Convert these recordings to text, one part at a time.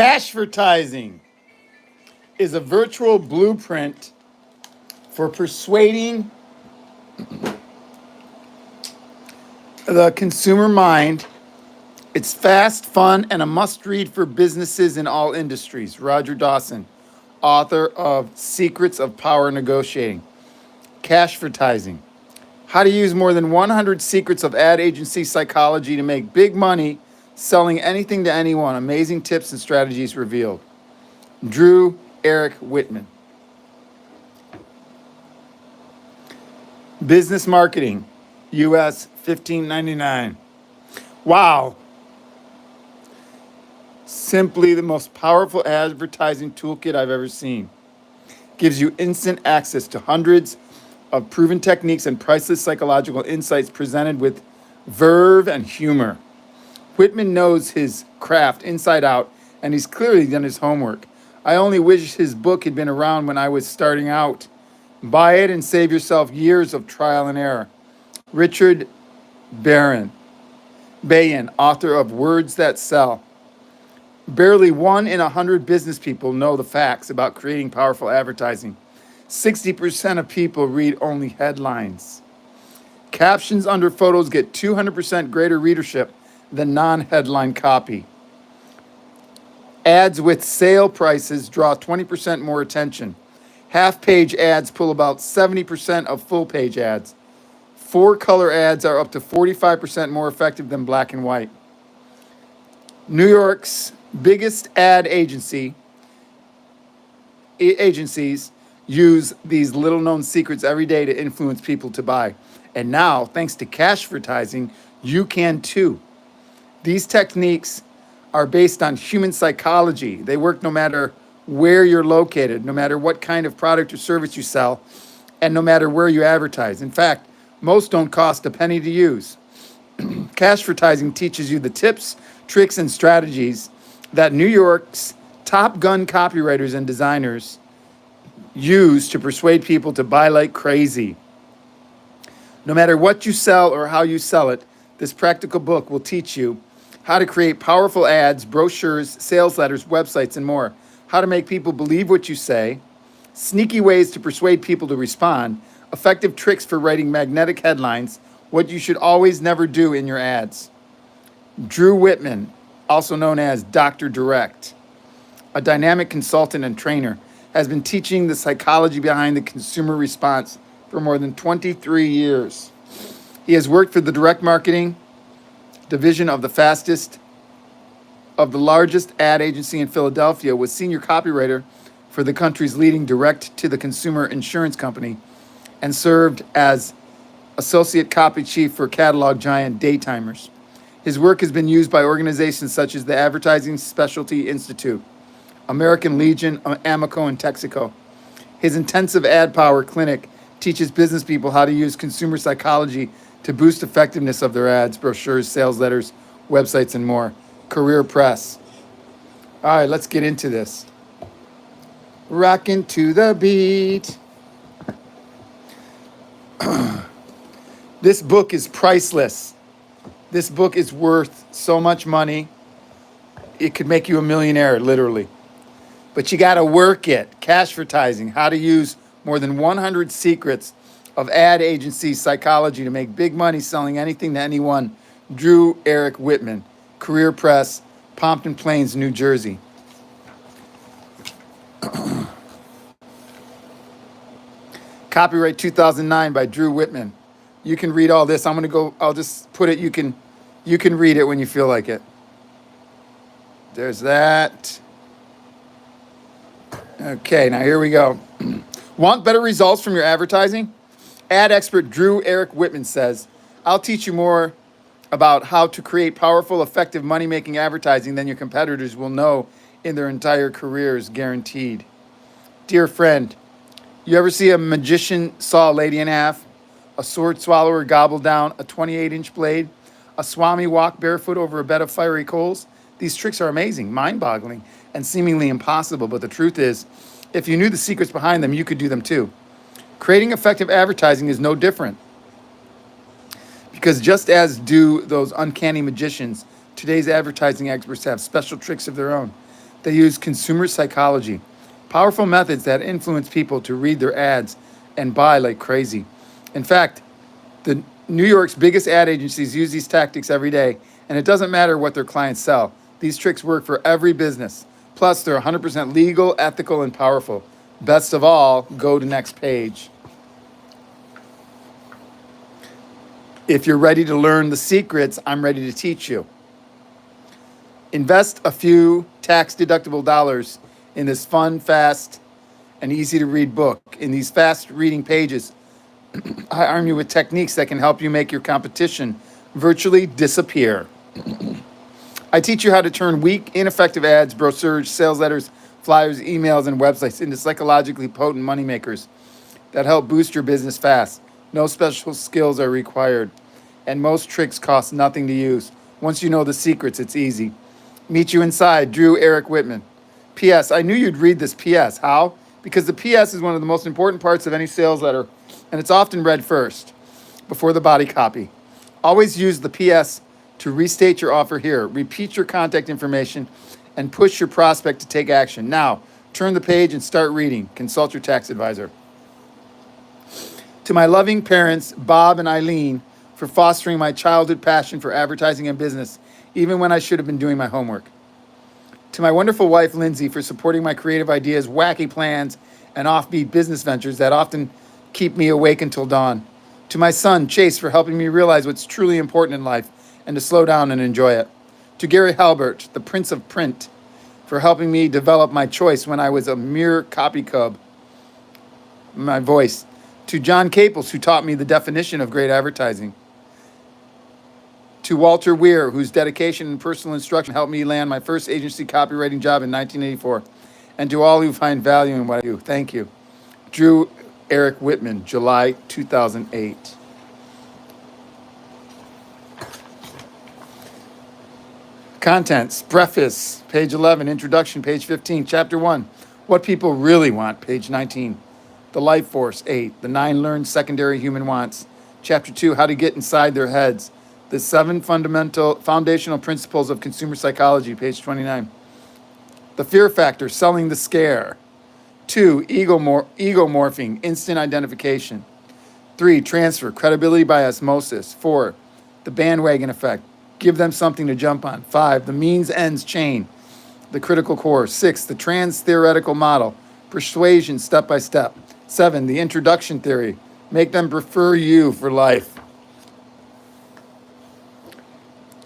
Cashvertising is a virtual blueprint for persuading the consumer mind. It's fast, fun, and a must-read for businesses in all industries. Roger Dawson, author of Secrets of Power Negotiating. Cashvertising. How to use more than 100 secrets of ad agency psychology to make big money selling anything to anyone. Amazing tips and strategies revealed. Drew Eric Whitman. Business Marketing, US $15.99. Wow. Simply the most powerful advertising toolkit I've ever seen. Gives you instant access to hundreds of proven techniques and priceless psychological insights presented with verve and humor. Whitman knows his craft inside out, and he's clearly done his homework. I only wish his book had been around when I was starting out. Buy it and save yourself years of trial and error. Richard Bayan, author of Words That Sell. Barely 1 in 100 business people know the facts about creating powerful advertising. 60% of people read only headlines. Captions under photos get 200% greater readership than non-headline copy. Ads with sale prices draw 20% more attention. Half-page ads pull about 70% of full-page ads. 4-color ads are up to 45% more effective than black and white. New York's biggest ad agencies use these little-known secrets every day to influence people to buy. And now, thanks to cashvertising, you can too. These techniques are based on human psychology. They work no matter where you're located, no matter what kind of product or service you sell, and no matter where you advertise. In fact, most don't cost a penny to use. Cashvertising teaches you the tips, tricks, and strategies that New York's top gun copywriters and designers use to persuade people to buy like crazy. No matter what you sell or how you sell it, this practical book will teach you how to create powerful ads, brochures, sales letters, websites, and more. How to make people believe what you say, sneaky ways to persuade people to respond, effective tricks for writing magnetic headlines, what you should always never do in your ads. Drew Whitman, also known as Dr. Direct, a dynamic consultant and trainer, has been teaching the psychology behind the consumer response for more than 23 years. He has worked for the direct marketing division of the largest ad agency in Philadelphia, was senior copywriter for the country's leading direct-to-the-consumer insurance company, and served as associate copy chief for catalog giant Daytimers. His work has been used by organizations such as the Advertising Specialty Institute, American Legion, Amoco, and Texaco. His intensive ad power clinic teaches business people how to use consumer psychology to boost effectiveness of their ads, brochures, sales letters, websites, and more. Career Press. All right, let's get into this. Rockin' to the beat. This book is priceless. This book is worth so much money. It could make you a millionaire, literally. But you got to work it. Cashvertising, how to use more than 100 secrets of ad agency psychology to make big money selling anything to anyone. Drew Eric Whitman, Career Press, Pompton Plains, New Jersey. Copyright 2009 by Drew Whitman. You can read all this. I'll just put it, you can read it when you feel like it. There's that. Okay, now here we go. Want better results from your advertising? Ad expert Drew Eric Whitman says, I'll teach you more about how to create powerful, effective money-making advertising than your competitors will know in their entire careers, guaranteed. Dear friend, you ever see a magician saw a lady in half, a sword swallower gobble down a 28-inch blade, a swami walk barefoot over a bed of fiery coals? These tricks are amazing, mind-boggling, and seemingly impossible, but the truth is, if you knew the secrets behind them, you could do them too. Creating effective advertising is no different. Because just as do those uncanny magicians, today's advertising experts have special tricks of their own. They use consumer psychology, powerful methods that influence people to read their ads and buy like crazy. In fact, the New York's biggest ad agencies use these tactics every day, and it doesn't matter what their clients sell. These tricks work for every business. Plus, they're 100% legal, ethical, and powerful. Best of all, go to next page. If you're ready to learn the secrets, I'm ready to teach you. Invest a few tax-deductible dollars in this fun, fast, and easy-to-read book. In these fast-reading pages, I arm you with techniques that can help you make your competition virtually disappear. I teach you how to turn weak, ineffective ads, brochures, sales letters, flyers, emails, and websites into psychologically potent moneymakers that help boost your business fast. No special skills are required, and most tricks cost nothing to use. Once you know the secrets, it's easy. Meet you inside, Drew Eric Whitman. P.S. I knew you'd read this P.S. How? Because the P.S. is one of the most important parts of any sales letter, and it's often read first, before the body copy. Always use the P.S. to restate your offer here, repeat your contact information, and push your prospect to take action. Now, turn the page and start reading. Consult your tax advisor. To my loving parents, Bob and Eileen, for fostering my childhood passion for advertising and business, even when I should have been doing my homework. To my wonderful wife, Lindsay, for supporting my creative ideas, wacky plans, and offbeat business ventures that often keep me awake until dawn. To my son, Chase, for helping me realize what's truly important in life and to slow down and enjoy it. To Gary Halbert, the Prince of Print, for helping me develop my choice when I was a mere copy cub, my voice. To John Caples, who taught me the definition of great advertising. To Walter Weir, whose dedication and personal instruction helped me land my first agency copywriting job in 1984. And to all who find value in what I do, thank you. Drew Eric Whitman, July 2008. Contents, preface, page 11, introduction, page 15, chapter 1, what people really want, page 19, the life force, 8, the 9 learned secondary human wants, chapter 2, how to get inside their heads, the 7 foundational principles of consumer psychology, page 29, the fear factor, selling the scare, 2, ego morphing, instant identification, 3, transfer, credibility by osmosis, 4, the bandwagon effect, give them something to jump on. 5, the means-ends chain, the critical core. 6, the trans-theoretical model, persuasion step by step. 7, the introduction theory, make them prefer you for life.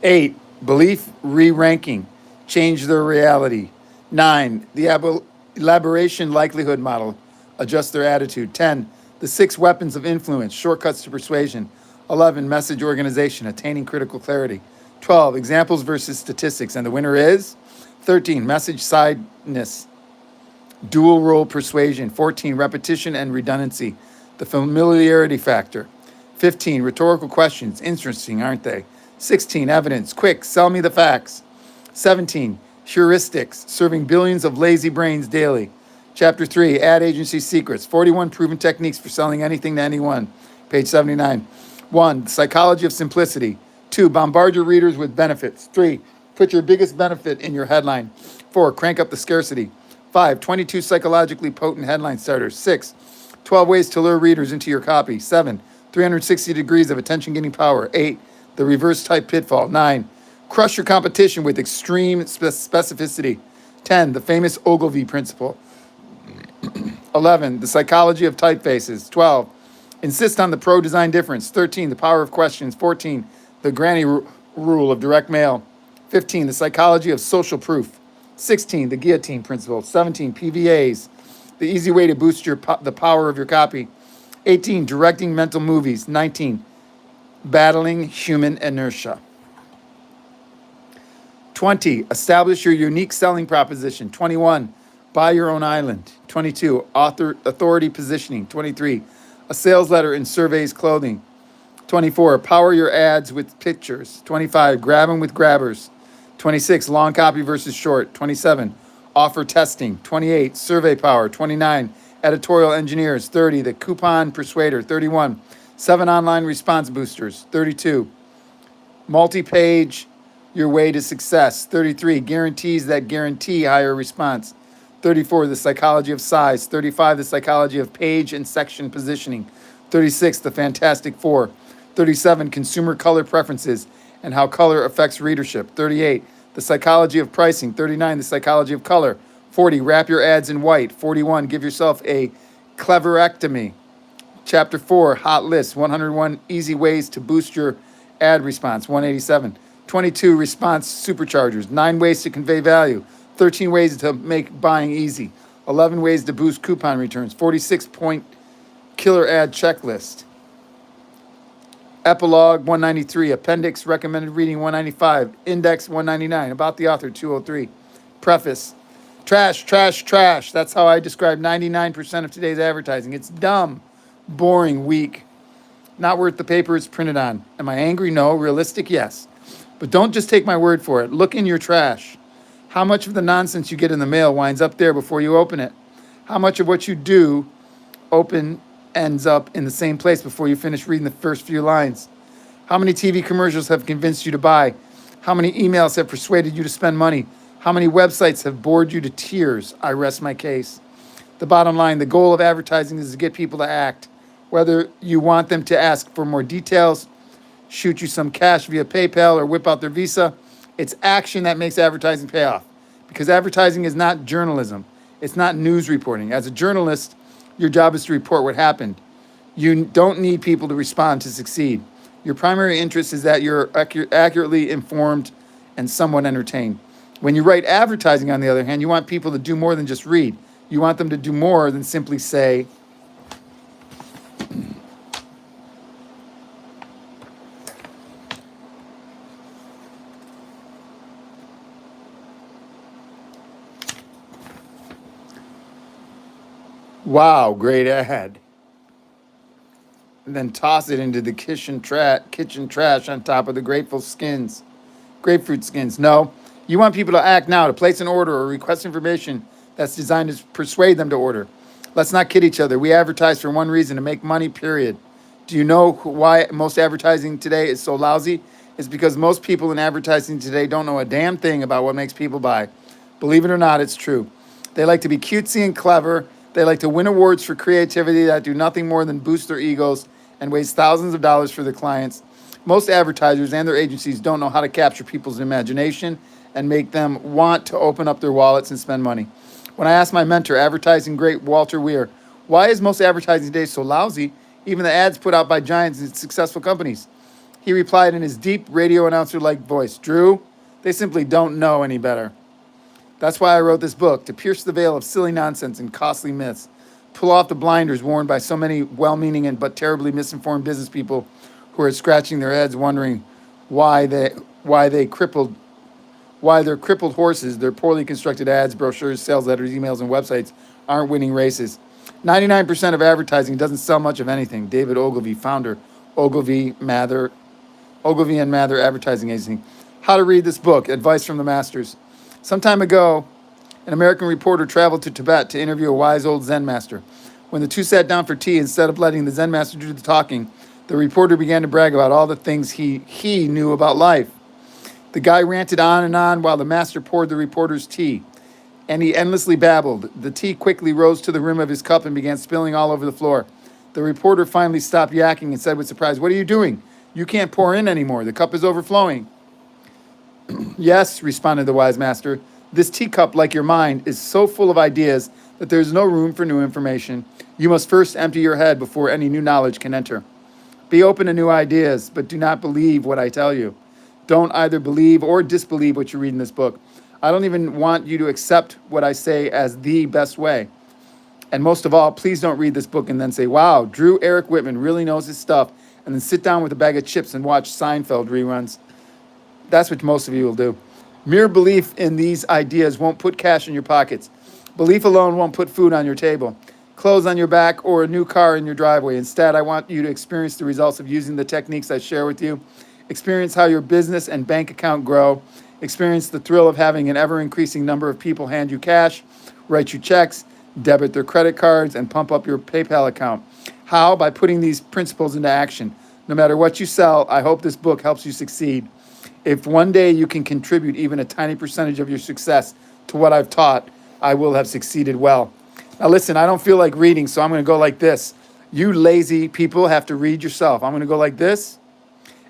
8, belief re-ranking, change their reality. 9, the elaboration likelihood model, adjust their attitude. 10, the 6 weapons of influence, shortcuts to persuasion. 11, message organization, attaining critical clarity. 12, examples versus statistics, and the winner is 13, message sideness, dual role persuasion. 14, repetition and redundancy, the familiarity factor. 15, rhetorical questions, interesting, aren't they? 16, evidence, quick, sell me the facts. 17, heuristics, serving billions of lazy brains daily. Chapter 3, ad agency secrets, 41 proven techniques for selling anything to anyone, page 79. 1, psychology of simplicity. 2, bombard your readers with benefits. 3, put your biggest benefit in your headline. 4, crank up the scarcity. 5, 22 psychologically potent headline starters. 6, 12 ways to lure readers into your copy. 7, 360 degrees of attention-getting power. 8, the reverse type pitfall. 9, crush your competition with extreme specificity. 10, the famous Ogilvy principle. 11, the psychology of typefaces. 12, insist on the pro-design difference. 13, the power of questions. 14, the granny rule of direct mail. 15, the psychology of social proof. 16, the guillotine principle. 17, PVAs, the easy way to boost the power of your copy. 18, directing mental movies. 19, battling human inertia. 20, establish your unique selling proposition. 21, buy your own island. 22, authority positioning. 23, a sales letter in surveys clothing. 24, power your ads with pictures. 25, grab them with grabbers. 26, long copy versus short. 27, offer testing. 28, survey power. 29, editorial engineers. 30, the coupon persuader. 31, 7 online response boosters. 32, multi-page your way to success. 33, guarantees that guarantee higher response. 34, the psychology of size. 35, the psychology of page and section positioning. 36, the Fantastic Four. 37, consumer color preferences and how color affects readership. 38, the psychology of pricing. 39, the psychology of color. 40, wrap your ads in white. 41, give yourself a cleverectomy. Chapter 4, hot list, 101 easy ways to boost your ad response. 187. 22, response superchargers. 9 ways to convey value. 13 ways to make buying easy. 11 ways to boost coupon returns. 46-point killer ad checklist. Epilogue 193. Appendix recommended reading 195. Index 199. About the author 203. Preface. Trash, trash, trash. That's how I describe 99% of today's advertising. It's dumb, boring, weak, not worth the paper it's printed on. Am I angry? No. Realistic? Yes. But don't just take my word for it. Look in your trash. How much of the nonsense you get in the mail winds up there before you open it? How much of what you do open ends up in the same place before you finish reading the first few lines? How many TV commercials have convinced you to buy? How many emails have persuaded you to spend money? How many websites have bored you to tears? I rest my case. The bottom line, the goal of advertising is to get people to act. Whether you want them to ask for more details, shoot you some cash via PayPal, or whip out their Visa, it's action that makes advertising pay off. Because advertising is not journalism. It's not news reporting. As a journalist, your job is to report what happened. You don't need people to respond to succeed. Your primary interest is that you're accurately informed and somewhat entertained. When you write advertising, on the other hand, you want people to do more than just read. You want them to do more than simply say, wow, great ad. And then toss it into the kitchen trash on top of the grapefruit skins. No, you want people to act now, to place an order or request information that's designed to persuade them to order. Let's not kid each other. We advertise for one reason, to make money, period. Do you know why most advertising today is so lousy? It's because most people in advertising today don't know a damn thing about what makes people buy. Believe it or not, it's true. They like to be cutesy and clever. They like to win awards for creativity that do nothing more than boost their egos and waste thousands of dollars for their clients. Most advertisers and their agencies don't know how to capture people's imagination and make them want to open up their wallets and spend money. When I asked my mentor, advertising great Walter Weir, why is most advertising today so lousy, even the ads put out by giants and successful companies? He replied in his deep radio announcer-like voice, Drew, they simply don't know any better. That's why I wrote this book, to pierce the veil of silly nonsense and costly myths, pull off the blinders worn by so many well-meaning and but terribly misinformed business people who are scratching their heads wondering why their crippled horses, their poorly constructed ads, brochures, sales letters, emails, and websites aren't winning races. 99% of advertising doesn't sell much of anything. David Ogilvy, founder, Ogilvy and Mather Advertising Agency. How to read this book, advice from the masters. Some time ago, an American reporter traveled to Tibet to interview a wise old Zen master. When the two sat down for tea, instead of letting the Zen master do the talking, the reporter began to brag about all the things he knew about life. The guy ranted on and on while the master poured the reporter's tea, and he endlessly babbled. The tea quickly rose to the rim of his cup and began spilling all over the floor. The reporter finally stopped yakking and said with surprise, "What are you doing? You can't pour in anymore. The cup is overflowing." "Yes," responded the wise master, "this teacup, like your mind, is so full of ideas that there is no room for new information. You must first empty your head before any new knowledge can enter. Be open to new ideas, but do not believe what I tell you. Don't either believe or disbelieve what you read in this book. I don't even want you to accept what I say as the best way. And most of all, please don't read this book and then say, wow, Drew Eric Whitman really knows his stuff, and then sit down with a bag of chips and watch Seinfeld reruns. That's what most of you will do. Mere belief in these ideas won't put cash in your pockets. Belief alone won't put food on your table, clothes on your back, or a new car in your driveway. Instead, I want you to experience the results of using the techniques I share with you. Experience how your business and bank account grow. Experience the thrill of having an ever-increasing number of people hand you cash, write you checks, debit their credit cards, and pump up your PayPal account. How? By putting these principles into action. No matter what you sell, I hope this book helps you succeed. If one day you can contribute even a tiny percentage of your success to what I've taught, I will have succeeded well. Now listen, I don't feel like reading, so I'm going to go like this. You lazy people have to read yourself. I'm going to go like this,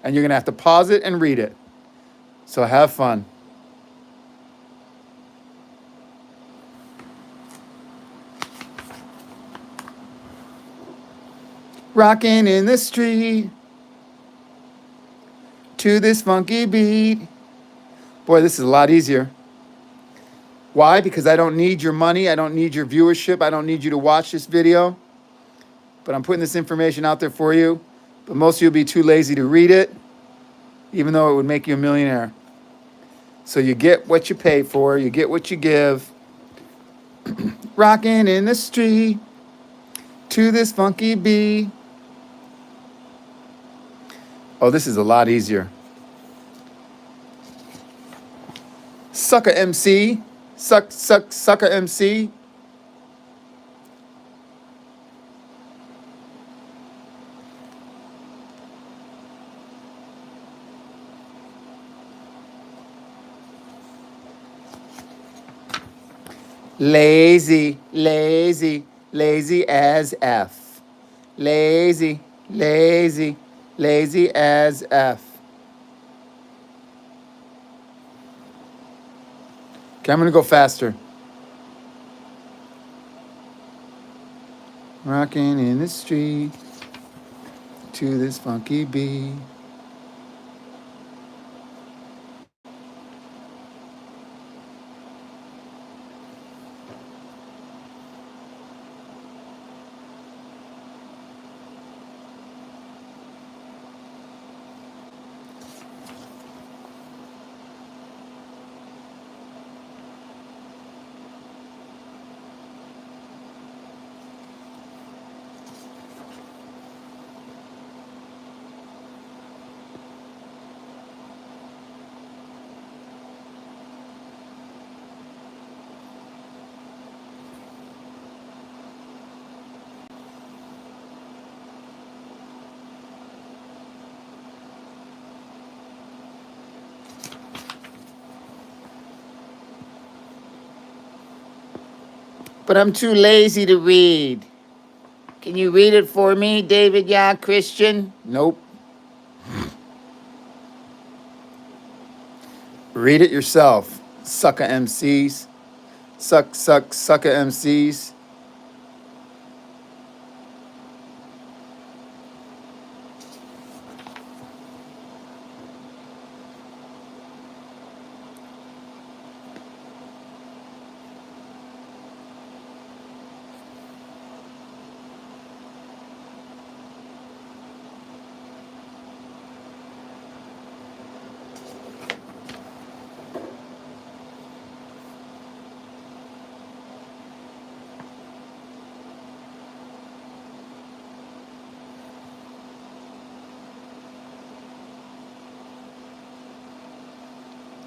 and you're going to have to pause it and read it. So have fun. Rocking in the street to this funky beat. Boy, this is a lot easier. Why? Because I don't need your money. I don't need your viewership. I don't need you to watch this video. But I'm putting this information out there for you. But most of you will be too lazy to read it, even though it would make you a millionaire. So you get what you pay for. You get what you give. Rocking in the street to this funky beat. Oh, this is a lot easier. Sucker MC. Sucker MC. Lazy, lazy, lazy as F. Lazy, lazy, lazy as F. Okay, I'm going to go faster. Rocking in the street to this funky beat. But I'm too lazy to read. Can you read it for me, David? Yeah, Christian? Nope. Read it yourself. Sucker MCs. Sucker MCs.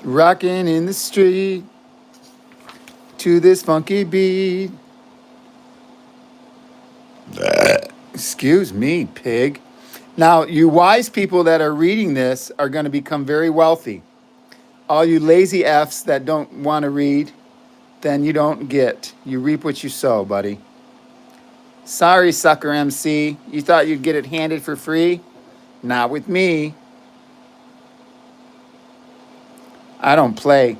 Rocking in the street to this funky beat. Excuse me, pig. Now, you wise people that are reading this are going to become very wealthy. All you lazy Fs that don't want to read, then you don't get. You reap what you sow, buddy. Sorry, sucker MC. You thought you'd get it handed for free? Not with me. I don't play.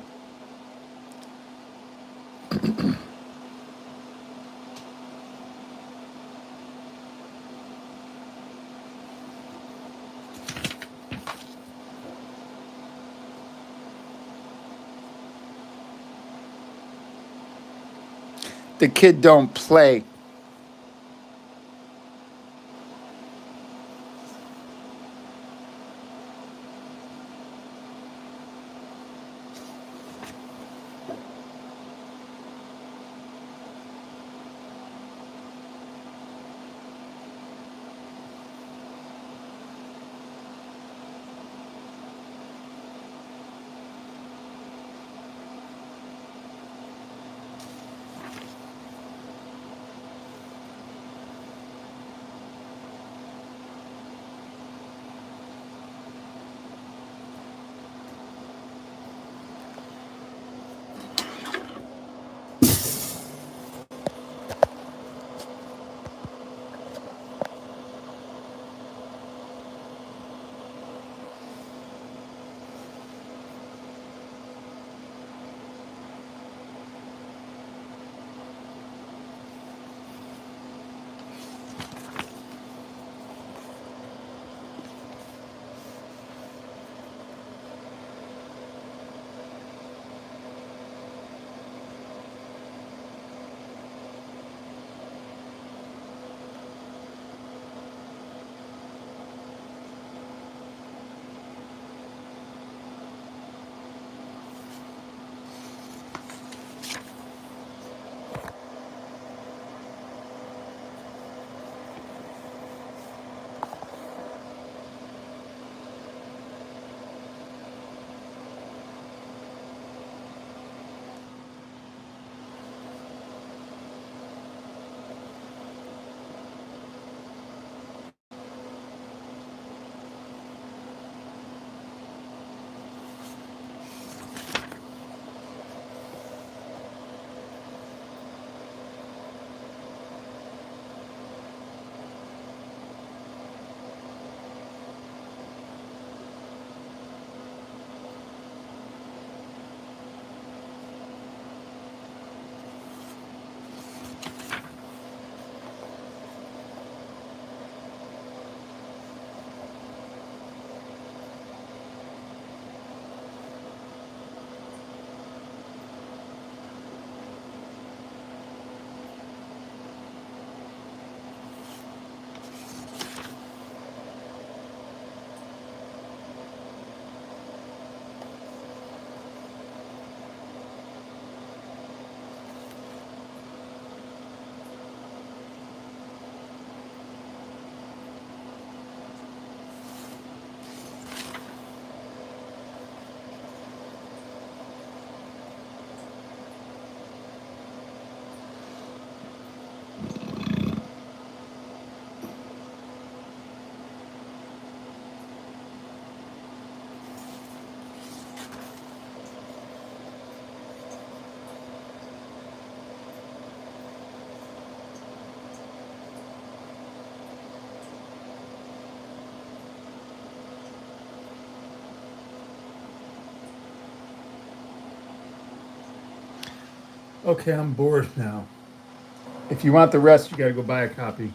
The kid don't play. Okay, I'm bored now. If you want the rest, you got to go buy a copy.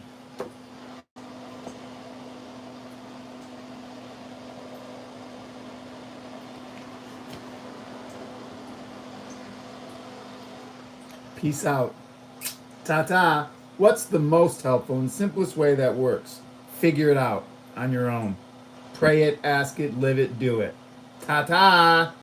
Peace out. Ta-ta. What's the most helpful and simplest way that works? Figure it out on your own. Pray it, ask it, live it, do it. Ta-ta.